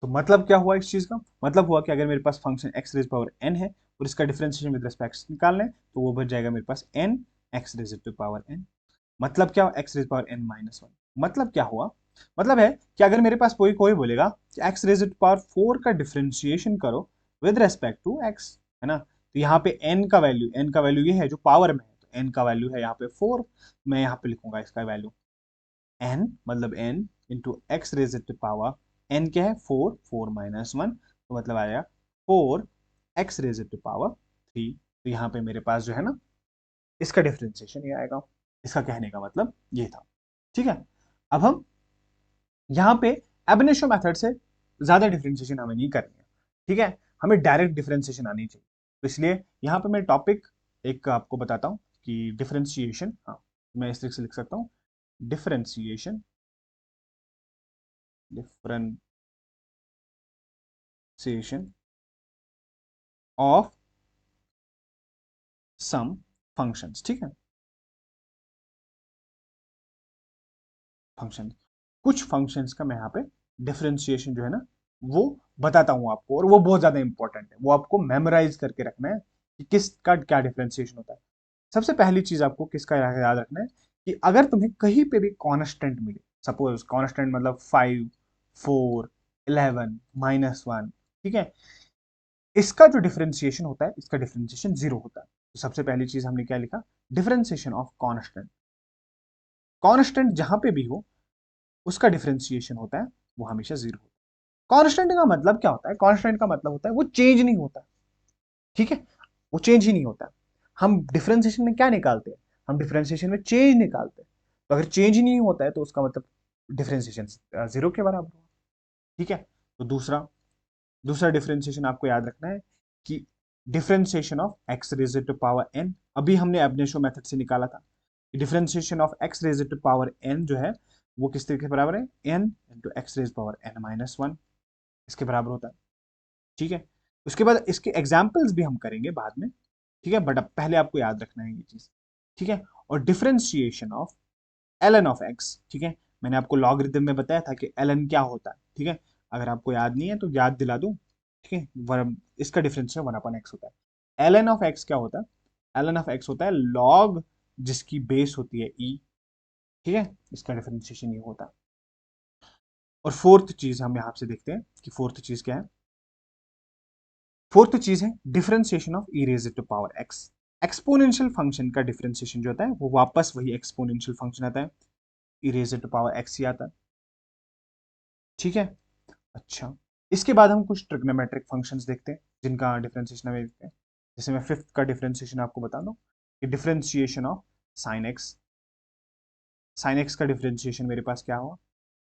तो मतलब क्या हुआ इस चीज का, मतलब हुआ कि अगर मेरे पास function x raise power n है और इसका डिफरेंशिएशन विद रिस्पेक्ट निकालना है तो वो बच जाएगा मेरे पास n x raise to power n. मतलब क्या, x raise power n minus one. मतलब क्या हुआ, मतलब है कि अगर मेरे पास कोई कोई बोलेगा कि x raise to power four का डिफरेंशिएशन करो विद रेस्पेक्ट टू एक्स, है ना, तो यहाँ पे एन का वैल्यू ये है जो पावर में है, तो एन का वैल्यू है यहाँ पे फोर। मैं यहाँ पे लिखूंगा इसका वैल्यू एन, मतलब n into x raise to power n क्या है फोर, फोर माइनस वन, तो मतलब आएगा four x raise to power three. तो यहाँ पे मेरे पास जो है ना इसका डिफरेंशिएशन ये आएगा। इसका कहने का मतलब ये था। ठीक है, अब हम यहाँ पे एब इनिशियो मेथड से ज्यादा डिफरेंशिएशन हमें नहीं करनी है। ठीक है, हमें डायरेक्ट डिफरेंशिएशन आनी चाहिए। तो इसलिए यहाँ पे मैं टॉपिक एक आपको बताता हूँ कि डिफरेंशिएशन, हाँ मैं इस तरीके से लिख सकता हूँ, differentiation, differentiation of some functions. ठीक है, फंक्शन, कुछ फंक्शंस का मैं यहाँ पे डिफरेंशिएशन जो है ना वो बताता हूँ आपको, और वो बहुत ज्यादा इंपॉर्टेंट है, वो आपको मेमोराइज करके रखना है कि किसका क्या डिफरेंशिएशन होता है। सबसे पहली चीज आपको किसका याद रखना है कि अगर तुम्हें कहीं पे भी कांस्टेंट मिले, सपोज कांस्टेंट मतलब 5, 4, 11, -1, ठीक है, इसका जो डिफरेंशिएशन होता है इसका डिफरेंशिएशन जीरो होता है। तो सबसे पहली चीज हमने क्या लिखा, डिफरेंशिएशन ऑफ कांस्टेंट। कांस्टेंट जहां पे भी हो उसका डिफरेंशिएशन होता है वो हमेशा जीरो होता है। कांस्टेंट का मतलब क्या होता है, कांस्टेंट का मतलब होता है वो चेंज नहीं होता। ठीक है, वो चेंज ही नहीं होता। हम डिफरेंशिएशन में क्या निकालते हैं, हम डिफरेंशिएशन में चेंज निकालते हैं। तो अगर चेंज ही नहीं होता है तो उसका मतलब डिफरेंशिएशन जीरो के बराबर होगा। ठीक है, तो दूसरा दूसरा डिफरेंशिएशन आपको याद रखना है कि differentiation of x raise to power n, अभी हमने एबनेशो मेथड से निकाला था। Differentiation of x raise to power n जो है वो किस तरीके के बराबर है, n into x raise power n minus one, इसके बराबर होता है। ठीक है, उसके बाद इसके एग्जाम्पल्स भी हम करेंगे बाद में। ठीक है, बट अब पहले आपको याद रखना है ये चीज। ठीक है, और differentiation of l n of x. ठीक है, मैंने आपको लॉगरिथम में बताया था कि एल एन क्या होता है। ठीक है, अगर आपको याद नहीं है तो याद दिला दूं। ठीक है, इसका डिफरेंशिएशन वन अपॉन एक्स होता है। एल एन ऑफ एक्स क्या होता है, एल एन ऑफ एक्स होता है लॉग जिसकी बेस होती है ई। ठीक है, इसका डिफरेंशिएशन ये होता है। और फोर्थ चीज हम यहां से देखते हैं कि फोर्थ चीज क्या है। फोर्थ चीज है differentiation of e raise to power x. Exponential function का डिफरेंशिएशन जो होता है वो वापस वही एक्सपोनेंशियल फंक्शन आता है, e raise to power x ही आता है। ठीक है, अच्छा, इसके बाद हम कुछ ट्रिग्नोमेट्रिक फंक्शंस देखते हैं जिनका डिफरेंशिएशन हमें देखते हैं। जैसे मैं फिफ्थ का डिफरेंशिएशन आपको बता दूं कि differentiation of sine x. Sine x का डिफरेंशिएशन मेरे पास क्या हुआ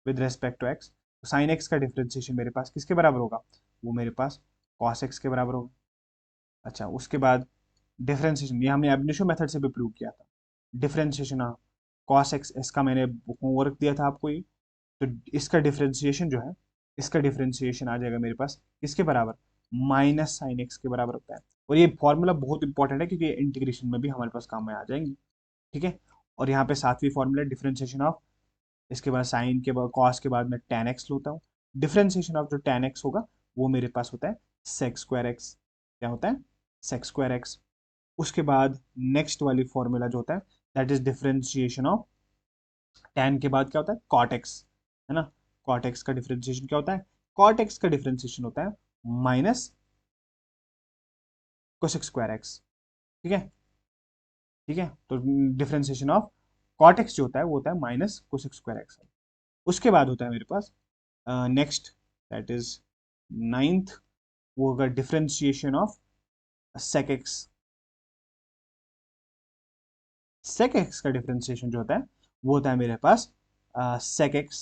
विद रेस्पेक्ट टू एक्स, तो साइन एक्स का डिफरेंशिएशन मेरे पास किसके बराबर होगा, वो मेरे पास कॉस एक्स के बराबर होगा। अच्छा, उसके बाद डिफरेंशिएशन, ये हमने एबनिशो मेथड से भी प्रूव किया था। डिफरेंशिएशन ऑफ कॉस एक्स, इसका मैंने होमवर्क दिया था आपको ये। तो इसका डिफरेंशिएशन जो है, इसका डिफरेंशिएशन आ जाएगा मेरे पास किसके बराबर, माइनस साइन एक्स के बराबर होता है। और ये फॉर्मूला बहुत इंपॉर्टेंट है क्योंकि ये इंटीग्रेशन में भी हमारे पास काम में आ जाएंगे। ठीक है, और यहाँ पे सातवीं फॉर्मूला डिफरेंशिएशन ऑफ, इसके बाद साइन के बाद कॉस के बाद मैं टेन एक्स लेता हूँ। डिफरेंशिएशन ऑफ जो टेन एक्स होगा वो मेरे पास होता है सेक स्क्वायर एक्स। क्या होता है, सेक स्क्वायर एक्स। उसके बाद नेक्स्ट वाली फॉर्मूला जो होता है that is differentiation of tan के बाद क्या होता है cot x, है ना। cot x का डिफरेंशिएशन क्या होता है, cot x का डिफरेंशिएशन होता है माइनस कोसेक स्क्वायर एक्स। ठीक है, ठीक है, तो डिफरेंशिएशन ऑफ cot x जो होता है वो होता है माइनस कोसेक स्क्वायर एक्स। उसके बाद होता है मेरे पास नेक्स्ट, दैट इज नाइन्थ, वो होगा differentiation of sec x। sec x का डिफरेंशिएशन जो होता है वो होता है मेरे पास sec x,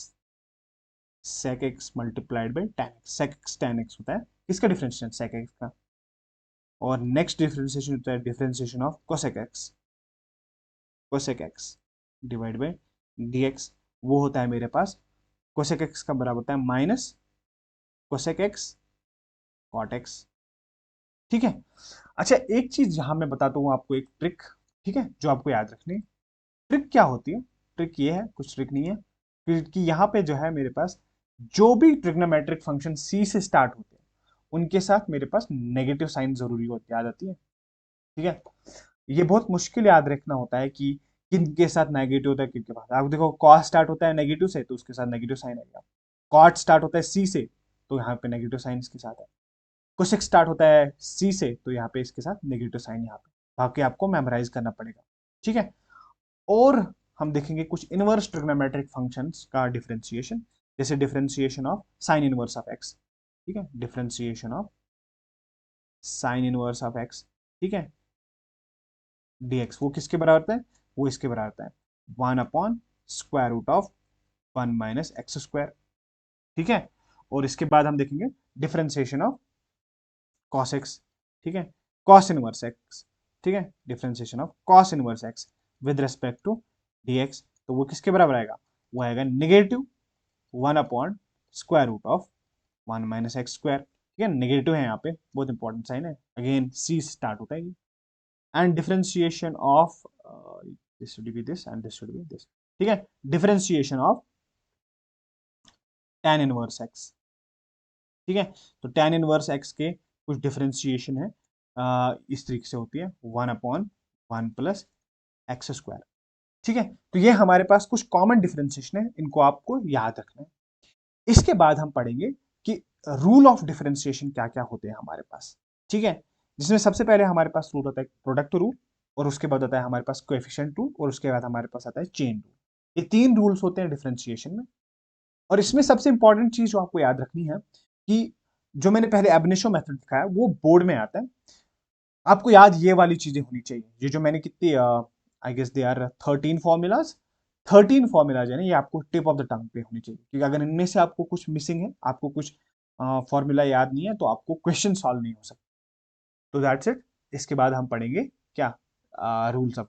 sec x multiplied by tan x, sec x tan x होता है किसका डिफरेंशिएशन, sec x का। और नेक्स्ट डिफरेंशिएशन होता है differentiation of cosec x, cosec x divide by dx, वो होता है मेरे पास cosec x का बराबर होता है minus cosec x cot x। ठीक है, अच्छा एक चीज यहां मैं बताता हूँ आपको, एक ट्रिक, ठीक है, जो आपको याद रखनी है। ट्रिक क्या होती है, ट्रिक ये है, कुछ ट्रिक नहीं है, कि यहाँ पे जो है मेरे पास जो भी ट्रिग्नोमेट्रिक फंक्शन सी से स्टार्ट होते हैं उनके साथ मेरे पास नेगेटिव साइन जरूरी होती आ जाती है। ठीक है, ये बहुत मुश्किल याद रखना होता है कि किन के साथ नेगेटिव होता है किन के पास। आप देखो कॉस स्टार्ट होता है नेगेटिव से तो उसके साथ नेगेटिव साइन आएगा, कॉट स्टार्ट होता है सी से तो यहाँ पे नेगेटिव साइन इसके साथ है, कोसेक स्टार्ट होता है सी से तो यहाँ पे इसके साथ नेगेटिव साइन यहाँ पे, बाकी आपको मेमोराइज करना पड़ेगा। ठीक है, और हम देखेंगे कुछ इनवर्स ट्रिग्नोमेट्रिक फंक्शंस का डिफरेंशिएशन, जैसे differentiation of sine inverse of x. ठीक है, differentiation of sine inverse of x, ठीक है, dx वो किसके बराबर होता है, वो इसके बराबर होता है 1/√1 - x²। ठीक है, और इसके बाद हम देखेंगे डिफरेंशिएशन ऑफ cos x। ठीक है, cos इनवर्स x। ठीक है, differentiation of cos inverse x with respect to dx, तो वो किसके बराबर आएगा, वो आएगा नेगेटिव 1/√1 - x²। ठीक है, नेगेटिव है यहाँ पे, बहुत इंपॉर्टेंट साइन है, अगेन सी स्टार्ट होता है ये। And differentiation of this should be this and this should be this. ठीक है, differentiation of tan inverse x। ठीक है, तो tan इनवर्स x के कुछ डिफरेंशिएशन है इस तरीके से होती है 1/1 + x²। ठीक है, तो ये हमारे पास कुछ कॉमन डिफरेंशिएशन है, इनको आपको याद रखना है। इसके बाद हम पढ़ेंगे कि रूल ऑफ डिफरेंशिएशन क्या क्या होते हैं हमारे पास। ठीक है, जिसमें सबसे पहले हमारे पास रूल होता है प्रोडक्ट रूल, और उसके बाद आता है हमारे पास कोएफिशिएंट रूल, और उसके बाद हमारे पास आता है चेन रूल। ये 3 रूल्स होते हैं डिफरेंशिएशन में। और इसमें सबसे इंपॉर्टेंट चीज जो आपको याद रखनी है कि जो मैंने पहले एब इनिशियो मेथड दिखाया वो बोर्ड में आता है, आपको याद ये वाली चीजें होनी चाहिए। ये जो मैंने कितनी I guess they are 13 formulas, 13 formulas है ना, ये आपको टिप ऑफ द टंग पे होनी चाहिए, क्योंकि अगर इनमें से आपको कुछ मिसिंग है, आपको कुछ फॉर्मूला याद नहीं है, तो आपको क्वेश्चन सॉल्व नहीं हो सकता। तो दैट्स इट। इसके बाद हम पढ़ेंगे क्या, रूल्स ऑफ